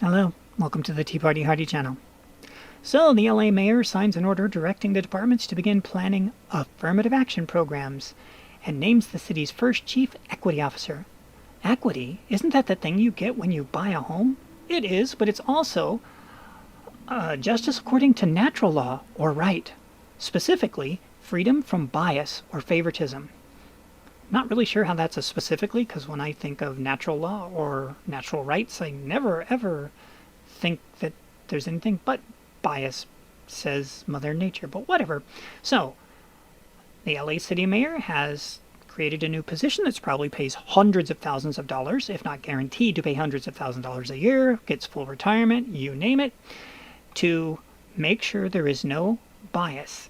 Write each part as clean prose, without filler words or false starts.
Hello, welcome to the Tea Party Hardy channel. So, the LA mayor signs an order directing the departments to begin planning affirmative action programs and names the city's first chief equity officer. Equity? Isn't that the thing you get when you buy a home? It is, but it's also justice according to natural law or right. Specifically, freedom from bias or favoritism. Not really sure how that's a specifically, because when I think of natural law or natural rights, I never ever think that there's anything but bias, says Mother Nature, but whatever. So, the LA City Mayor has created a new position that probably pays hundreds of thousands of dollars, if not guaranteed to pay hundreds of thousands of dollars a year, gets full retirement, you name it, to make sure there is no bias.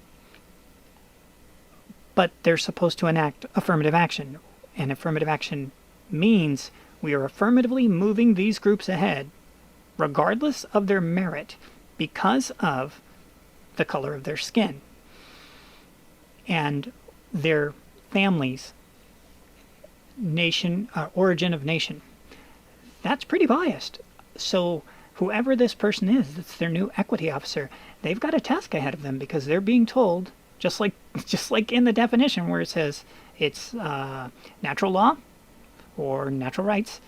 But they're supposed to enact affirmative action. And affirmative action means we are affirmatively moving these groups ahead, regardless of their merit, because of the color of their skin and their families, nation, origin of nation. That's pretty biased. So whoever this person is, that's their new equity officer, they've got a task ahead of them because they're being told, just like in the definition where it says it's natural law or natural rights,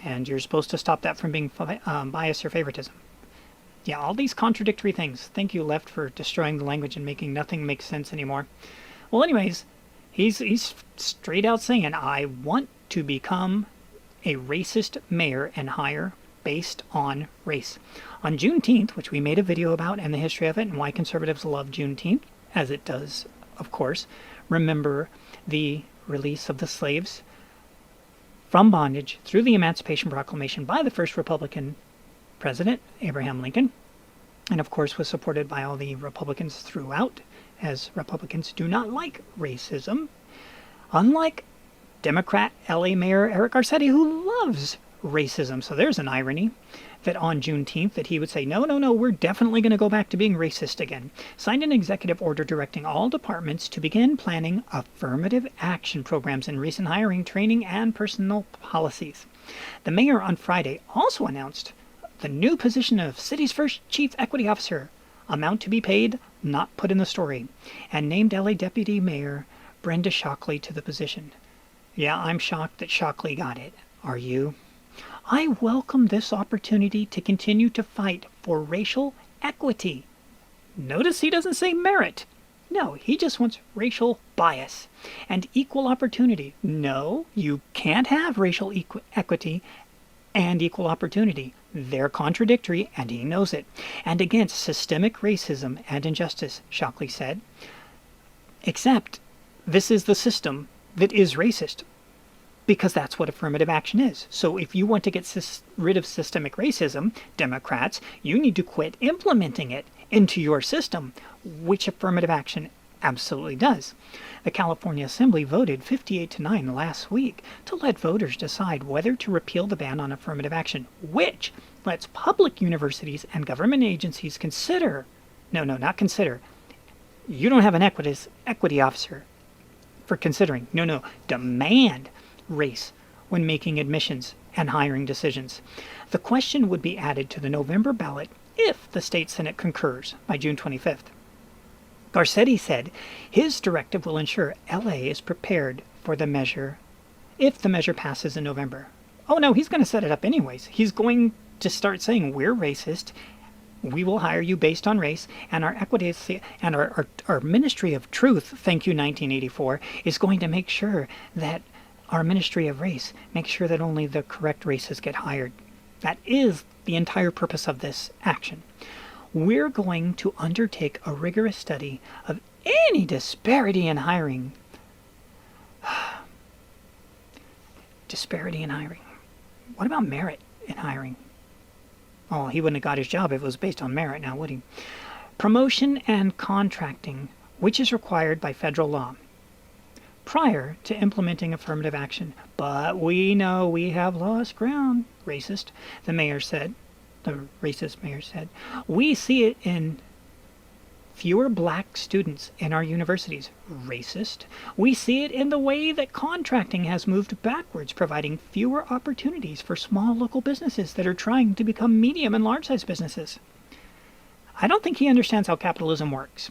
and you're supposed to stop that from being bias or favoritism. Yeah, all these contradictory things. Thank you, left, for destroying the language and making nothing make sense anymore. Well, anyways, he's straight out saying, I want to become a racist mayor and hire based on race. On Juneteenth, which we made a video about and the history of it and why conservatives love Juneteenth, as it does, of course, remember the release of the slaves from bondage through the Emancipation Proclamation by the first Republican president, Abraham Lincoln, and of course was supported by all the Republicans throughout, as Republicans do not like racism, unlike Democrat LA Mayor Eric Garcetti, who loves racism. So there's an irony that on Juneteenth that he would say, no, we're definitely going to go back to being racist again. Signed an executive order directing all departments to begin planning affirmative action programs in recent hiring, training, and personnel policies. The mayor on Friday also announced the new position of city's first chief equity officer, amount to be paid, not put in the story, and named LA Deputy Mayor Brenda Shockley to the position. Yeah, I'm shocked that Shockley got it. Are you? I welcome this opportunity to continue to fight for racial equity. Notice he doesn't say merit. No, he just wants racial bias and equal opportunity. No, you can't have racial equity and equal opportunity. They're contradictory, and he knows it. And against systemic racism and injustice, Shockley said. Except this is the system that is racist, because that's what affirmative action is. So if you want to get rid of systemic racism, Democrats, you need to quit implementing it into your system, which affirmative action absolutely does. The California Assembly voted 58-9 last week to let voters decide whether to repeal the ban on affirmative action, which lets public universities and government agencies consider, not consider, you don't have an equity officer for considering, demand race when making admissions and hiring decisions. The question would be added to the November ballot if the state Senate concurs by June 25th. Garcetti said his directive will ensure LA is prepared for the measure if the measure passes in November. Oh no, he's going to set it up anyways. He's going to start saying we're racist, we will hire you based on race, and our equity and our Ministry of Truth, thank you 1984, is going to make sure that our Ministry of Race makes sure that only the correct races get hired. That is the entire purpose of this action. We're going to undertake a rigorous study of any disparity in hiring. Disparity in hiring. What about merit in hiring? Oh, he wouldn't have got his job if it was based on merit now, would he? Promotion and contracting, which is required by federal law, prior to implementing affirmative action. But we know we have lost ground, racist, the racist mayor said. We see it in fewer black students in our universities. Racist. We see it in the way that contracting has moved backwards, providing fewer opportunities for small local businesses that are trying to become medium and large-sized businesses. I don't think he understands how capitalism works.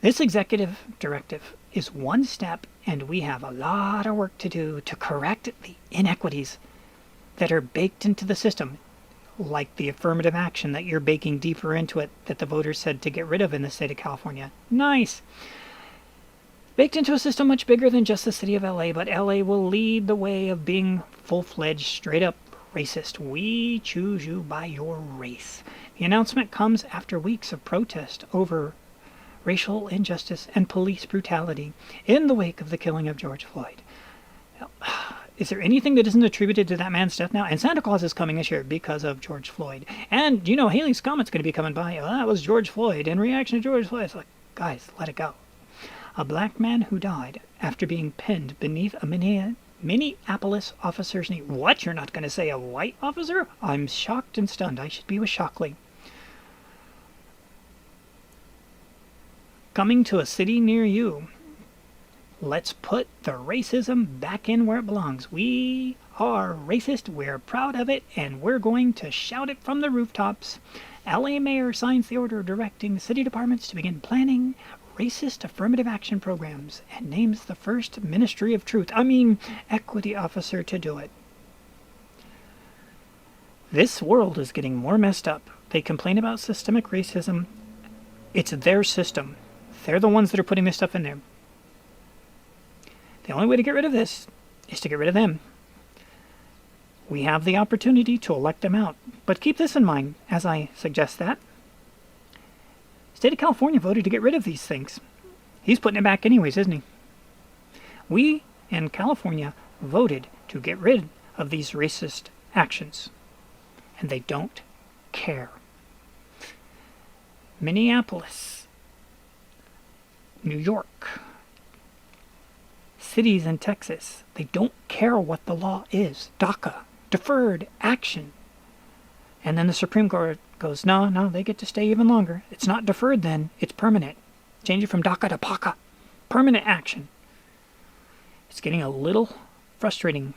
This executive directive is one step, and we have a lot of work to do to correct the inequities that are baked into the system, like the affirmative action that you're baking deeper into it that the voters said to get rid of in the state of California. Nice. Baked into a system much bigger than just the city of LA, but LA will lead the way of being full-fledged, straight-up racist. We choose you by your race. The announcement comes after weeks of protest over racial injustice and police brutality in the wake of the killing of George Floyd. Is there anything that isn't attributed to that man's death now? And Santa Claus is coming this year because of George Floyd. And, Haley's Comet's going to be coming by. Oh, that was George Floyd. In reaction to George Floyd, it's like, guys, let it go. A black man who died after being pinned beneath a Minneapolis officer's knee. What? You're not going to say a white officer? I'm shocked and stunned. I should be with Shockley. Coming to a city near you. Let's put the racism back in where it belongs. We are racist, we're proud of it, and we're going to shout it from the rooftops. LA Mayor signs the order directing city departments to begin planning racist affirmative action programs and names the first equity officer to do it. This world is getting more messed up. They complain about systemic racism. It's their system. They're the ones that are putting this stuff in there. The only way to get rid of this is to get rid of them. We have the opportunity to elect them out. But keep this in mind as I suggest that. State of California voted to get rid of these things. He's putting it back anyways, isn't he? We in California voted to get rid of these racist actions. And they don't care. Minneapolis, New York, cities in Texas, they don't care what the law is. DACA, deferred action. And then the Supreme Court goes, no, they get to stay even longer. It's not deferred then, it's permanent. Change it from DACA to PACA. Permanent action. It's getting a little frustrating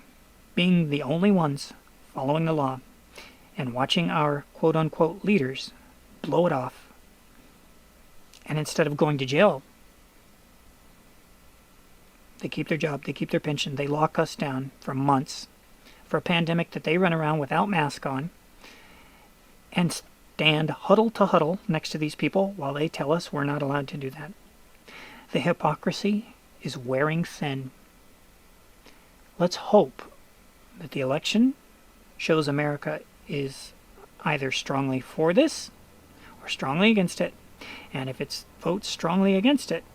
being the only ones following the law and watching our quote-unquote leaders blow it off. And instead of going to jail, they keep their job, they keep their pension, they lock us down for months for a pandemic that they run around without masks on and stand huddle to huddle next to these people while they tell us we're not allowed to do that. The hypocrisy is wearing thin. Let's hope that the election shows America is either strongly for this or strongly against it. And if it votes strongly against it,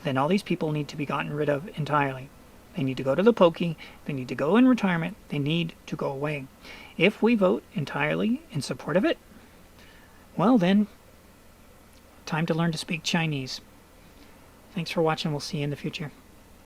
then all these people need to be gotten rid of entirely. They need to go to the pokey. They need to go in retirement. They need to go away. If we vote entirely in support of it, well then, time to learn to speak Chinese. Thanks for watching. We'll see you in the future.